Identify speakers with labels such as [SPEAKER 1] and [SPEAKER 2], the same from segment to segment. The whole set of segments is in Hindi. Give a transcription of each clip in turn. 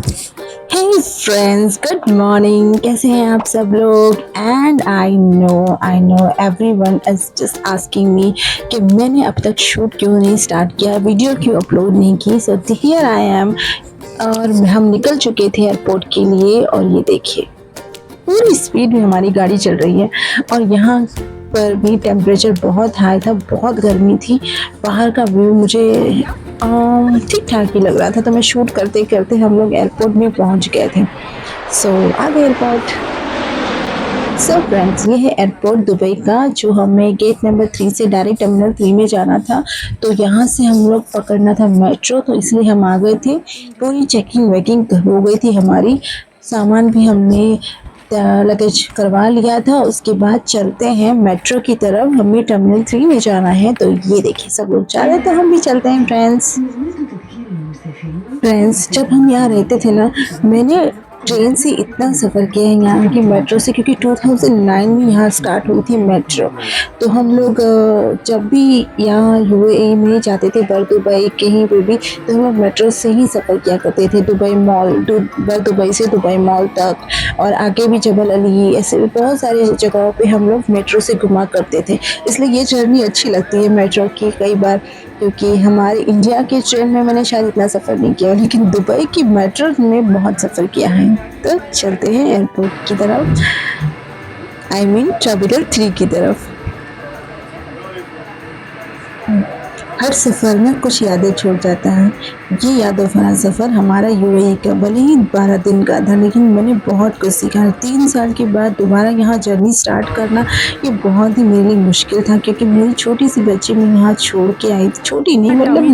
[SPEAKER 1] हे फ्रेंड्स, गुड मॉर्निंग। कैसे हैं आप सब लोग? And I know everyone is just asking me कि मैंने अब तक शूट क्यों नहीं स्टार्ट किया, वीडियो क्यों अपलोड नहीं की। So here I am. और हम निकल चुके थे एयरपोर्ट के लिए और ये देखिए पूरी स्पीड में हमारी गाड़ी चल रही है। और यहाँ पर भी टेम्परेचर बहुत हाई था, बहुत गर्मी थी। बाहर का व्यू मुझे ठीक ठाक ही लग रहा था, तो मैं शूट करते करते हम लोग एयरपोर्ट में पहुंच गए थे। सो आ गए एयरपोर्ट। सो फ्रेंड्स, ये है एयरपोर्ट दुबई का, जो हमें गेट नंबर 3 से डायरेक्ट टर्मिनल 3 में जाना था। तो यहाँ से हम लोग पकड़ना था मेट्रो, तो इसलिए हम आ गए थे। पूरी चेकिंग वेकिंग हो गई थी हमारी, सामान भी हमने लगेज करवा लिया था। उसके बाद चलते हैं मेट्रो की तरफ, हमें टर्मिनल 3 में जाना है। तो ये देखिए सब लोग जा रहे, तो हम भी चलते हैं फ्रेंड्स। फ्रेंड्स, जब हम यहाँ रहते थे ना, मैंने ट्रेन से इतना सफ़र किया है यहाँ की मेट्रो से, क्योंकि 2009 में यहाँ स्टार्ट हुई थी मेट्रो। तो हम लोग जब भी यहाँ यूएई में जाते थे, बर दुबई कहीं पे भी, तो हम लोग मेट्रो से ही सफ़र किया करते थे। दुबई मॉल, बर दुबई से दुबई मॉल तक, और आगे भी जबल अली, ऐसे बहुत सारी जगहों पे हम लोग मेट्रो से घुमा करते थे। इसलिए ये जर्नी अच्छी लगती है मेट्रो की कई बार, क्योंकि हमारे इंडिया के ट्रेन में मैंने शायद इतना सफ़र नहीं किया, लेकिन दुबई की मेट्रो में बहुत सफ़र किया है। तो चलते हैं एयरपोर्ट की तरफ, आई मीन टर्मिनल 3 की तरफ। हर सफ़र में कुछ यादें छोड़ जाता है। ये यादों भरा सफ़र हमारा यूएई का भले ही 12 दिन का था, लेकिन मैंने बहुत कुछ सीखा। 3 साल के बाद दोबारा यहाँ जर्नी स्टार्ट करना, ये बहुत ही मेरे लिए मुश्किल था, क्योंकि मेरी छोटी सी बच्ची मैं यहाँ छोड़ के आई थी। छोटी नहीं, मतलब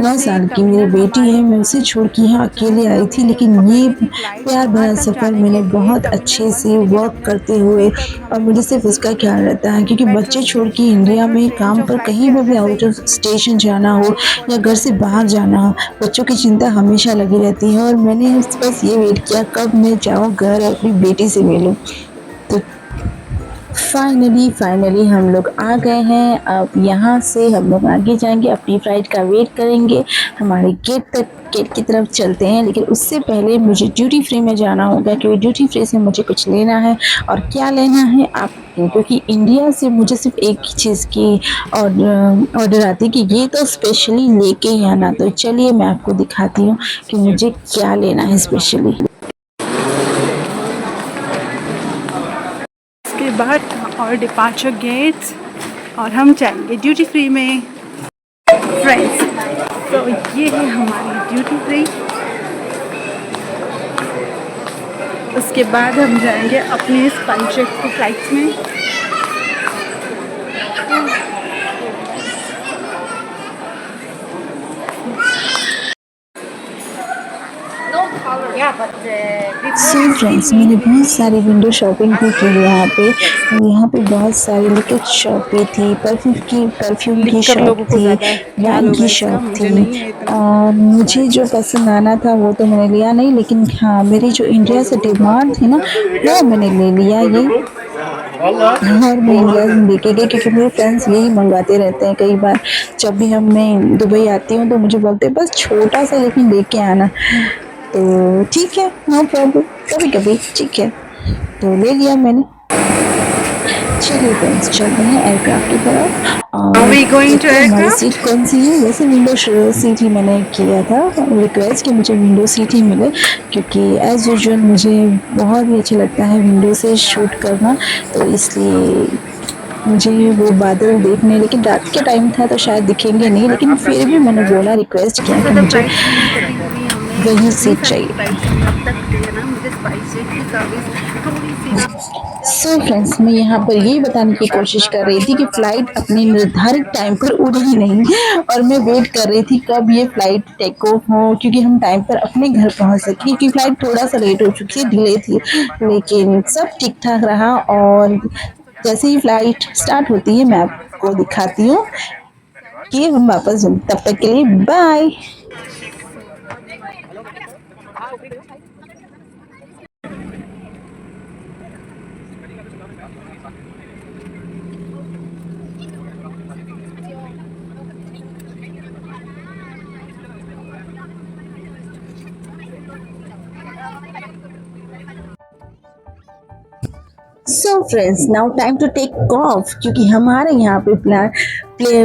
[SPEAKER 1] 9 साल की मेरी बेटी है, मैं उसे छोड़ के यहाँ अकेले आई थी। लेकिन ये प्यार भरा सफ़र मैंने बहुत अच्छे से वर्क करते हुए, और मुझे सिर्फ उसका ख्याल रहता है, क्योंकि बच्चे छोड़ के इंडिया में काम पर कहीं पर भी आउट ऑफ स्टेशन जाना हो या घर से बाहर जाना हो, बच्चों की चिंता हमेशा लगी रहती है। और मैंने बस ये वेट किया कब मैं जाऊँ घर और अपनी बेटी से मिलूँ। तो फाइनली हम लोग आ गए हैं। अब यहाँ से हम लोग आगे जाएंगे, अपनी फ्लाइट का वेट करेंगे, हमारे गेट की तरफ चलते हैं। लेकिन उससे पहले मुझे ड्यूटी फ्री में जाना होगा, क्योंकि ड्यूटी फ्री से मुझे कुछ लेना है। और क्या लेना है आप, क्योंकि इंडिया से मुझे सिर्फ एक ही चीज़ की ऑर्डर आती है कि ये तो स्पेशली लेके ही आना। तो चलिए मैं आपको दिखाती हूँ कि मुझे क्या लेना है स्पेशली।
[SPEAKER 2] इसके बाद और डिपार्चर गेट्स, और हम जाएंगे ड्यूटी फ्री में। फ्रेंड्स, तो ये है हमारी ड्यूटी फ्री। उसके बाद हम जाएंगे अपने स्पाइसजेट की फ्लाइट्स में।
[SPEAKER 1] सो फ्रेंड्स, मैंने बहुत सारी विंडो शॉपिंग भी की यहाँ पे। यहाँ पे बहुत सारी लिक्विड शॉप भी थी, परफ्यूम की
[SPEAKER 2] लिखकर
[SPEAKER 1] शॉप
[SPEAKER 2] लोगों को
[SPEAKER 1] थी,
[SPEAKER 2] ज़्यादा ख्याल
[SPEAKER 1] वाइन
[SPEAKER 2] होगा
[SPEAKER 1] की
[SPEAKER 2] इसका,
[SPEAKER 1] शॉप
[SPEAKER 2] मुझे
[SPEAKER 1] थी।
[SPEAKER 2] नहीं है इतना।
[SPEAKER 1] और मुझे जो पसंद आना था वो तो मैंने लिया नहीं, लेकिन हाँ, मेरी जो इंडिया से डिमांड थी ना, वो मैंने ले लिया ये। और मैं इंडिया में लेके गई, क्योंकि मेरे फ्रेंड्स यही मंगाते रहते हैं। कई बार जब भी मैं दुबई आती हूँ तो मुझे बोलते हैं बस छोटा सा लेकिन लेके आना। तो ठीक है, नो प्रॉब्लम, कभी कभी ठीक है, तो ले लिया मैंने। चलिए फ्रेंड्स, चलते हैं एयरक्राफ्ट की तरफ
[SPEAKER 2] Are
[SPEAKER 1] और
[SPEAKER 2] we going to
[SPEAKER 1] देखते हैं हमारी सीट
[SPEAKER 2] aircraft?
[SPEAKER 1] कौन सी है। वैसे विंडो सीट ही मैंने किया था रिक्वेस्ट कि मुझे विंडो सीट ही मिले, क्योंकि एज यूजुअल मुझे बहुत ही अच्छा लगता है विंडो से शूट करना। तो इसलिए मुझे वो बादल देखने, लेकिन रात के टाइम था तो शायद दिखेंगे नहीं, लेकिन फिर भी मैंने बोला, रिक्वेस्ट किया कि
[SPEAKER 2] ज़्यादा
[SPEAKER 1] मुझे
[SPEAKER 2] फ्लाइट्स नहीं करी हुई हमने,
[SPEAKER 1] वही
[SPEAKER 2] इतनी
[SPEAKER 1] सीट
[SPEAKER 2] सारी
[SPEAKER 1] चाहिए।
[SPEAKER 2] फ्लाइट्स हमने अब तक की है ना, मुझे स्पाइसजेट की सर्विस थोड़ी सी ना।
[SPEAKER 1] सो फ्रेंड्स, मैं यहाँ पर यही बताने की कोशिश कर रही थी कि फ़्लाइट अपने निर्धारित टाइम पर उड़ी ही नहीं, और मैं वेट कर रही थी कब ये फ़्लाइट टेक ऑफ हो, क्योंकि हम टाइम पर अपने घर पहुँच सकें, क्योंकि फ़्लाइट थोड़ा सा लेट हो चुकी है, डिले थी। लेकिन सब ठीक ठाक रहा, और जैसे ही फ़्लाइट स्टार्ट होती है मैं आपको दिखाती हूँ कि हम वापस, तब तक के लिए bye. So friends, now time to take off, क्योंकि हमारे यहाँ पे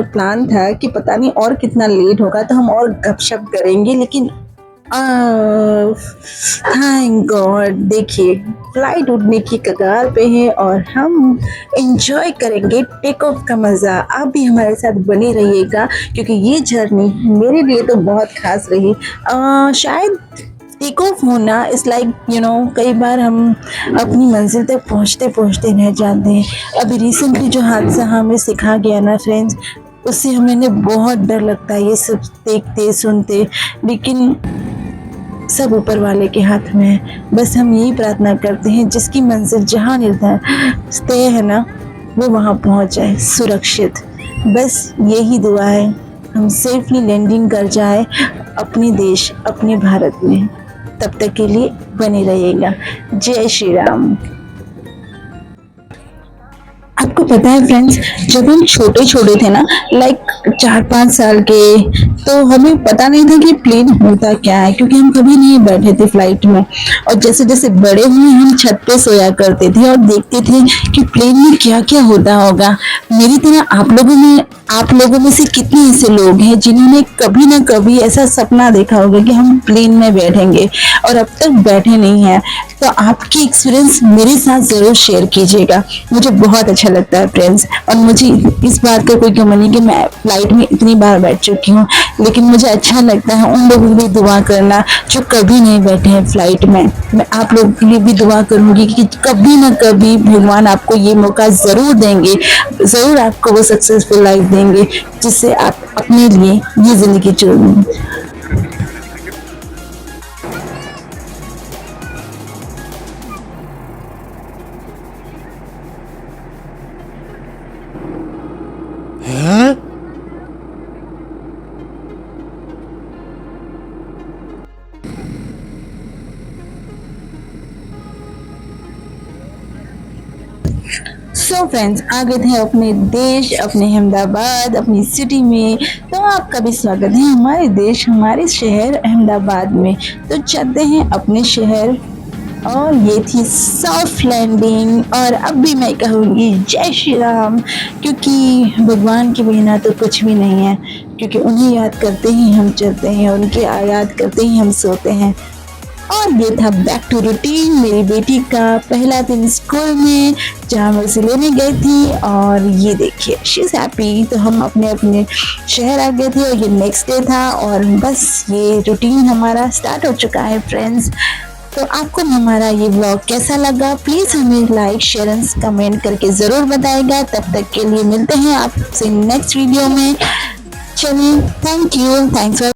[SPEAKER 1] प्लान था कि पता नहीं और कितना लेट होगा, तो हम और गपशप करेंगे, लेकिन थैंक गॉड, देखिए फ्लाइट उड़ने की कगार पे है और हम एंजॉय करेंगे टेक ऑफ का मज़ा। आप भी हमारे साथ बने रहिएगा, क्योंकि ये जर्नी मेरे लिए तो बहुत खास रही। शायद टेक ऑफ होना इस लाइक कई बार हम अपनी मंजिल तक पहुंचते पहुंचते रह जाते हैं। अभी रिसेंटली जो हादसा हमें सिखा गया ना फ्रेंड्स, उससे हमें बहुत डर लगता है ये सब देखते सुनते, लेकिन सब ऊपर वाले के हाथ में है। बस हम यही प्रार्थना करते हैं जिसकी मंजिल जहाँ निर्धारित तय है ना, वो वहाँ पहुँच जाए सुरक्षित। बस यही दुआ है, हम सेफली लैंडिंग कर जाए अपने देश, अपने भारत में। तब तक के लिए बने रहिएगा। जय श्री राम। आपको पता है फ्रेंड्स, जब हम छोटे छोटे थे ना, लाइक 4-5 साल के, तो हमें पता नहीं था कि प्लेन होता क्या है, क्योंकि हम कभी नहीं बैठे थे फ्लाइट में। और जैसे जैसे बड़े हुए हम छत पे सोया करते थे और देखते थे कि प्लेन में क्या क्या होता होगा। मेरी तरह आप लोगों में से कितने ऐसे लोग हैं जिन्होंने कभी ना कभी ऐसा सपना देखा होगा कि हम प्लेन में बैठेंगे और अब तक बैठे नहीं हैं? तो आपकी एक्सपीरियंस मेरे साथ जरूर शेयर कीजिएगा, मुझे बहुत अच्छा लगता है फ्रेंड्स। और मुझे इस बात का कोई कमी नहीं कि मैं फ्लाइट में इतनी बार बैठ चुकी हूँ, लेकिन मुझे अच्छा लगता है उन लोगों के लिए दुआ करना जो कभी नहीं बैठे हैं फ्लाइट में। मैं आप लोगों के लिए भी दुआ करूंगी कि कभी ना कभी भगवान आपको ये मौका जरूर देंगे, जरूर आपको वो सक्सेसफुल लाइफ देंगे जिससे आप अपने लिए ये जिंदगी चुनें। सो फ्रेंड्स, आ गए थे अपने देश, अपने अहमदाबाद, अपनी सिटी में। तो आपका भी स्वागत है हमारे देश, हमारे शहर अहमदाबाद में। तो चलते हैं अपने शहर। और ये थी सॉफ्ट लैंडिंग। और अब भी मैं कहूँगी जय श्री राम, क्योंकि भगवान के बिना तो कुछ भी नहीं है, क्योंकि उन्हें याद करते ही हम चलते हैं, उनके याद करते ही हम सोते हैं। और ये था बैक टू रूटीन, मेरी बेटी का पहला दिन स्कूल में, जहाँ मैं उसे लेने गई थी। और ये देखिए शी इज़ हैप्पी। तो हम अपने अपने शहर आ गए थे और ये नेक्स्ट डे था, और बस ये रूटीन हमारा स्टार्ट हो चुका है फ्रेंड्स। तो आपको हमारा ये व्लॉग कैसा लगा, प्लीज़ हमें लाइक शेयर एंड कमेंट करके ज़रूर बताइएगा। तब तक के लिए मिलते हैं आपसे नेक्स्ट वीडियो में। चलिए, थैंक यू, थैंक्स फॉर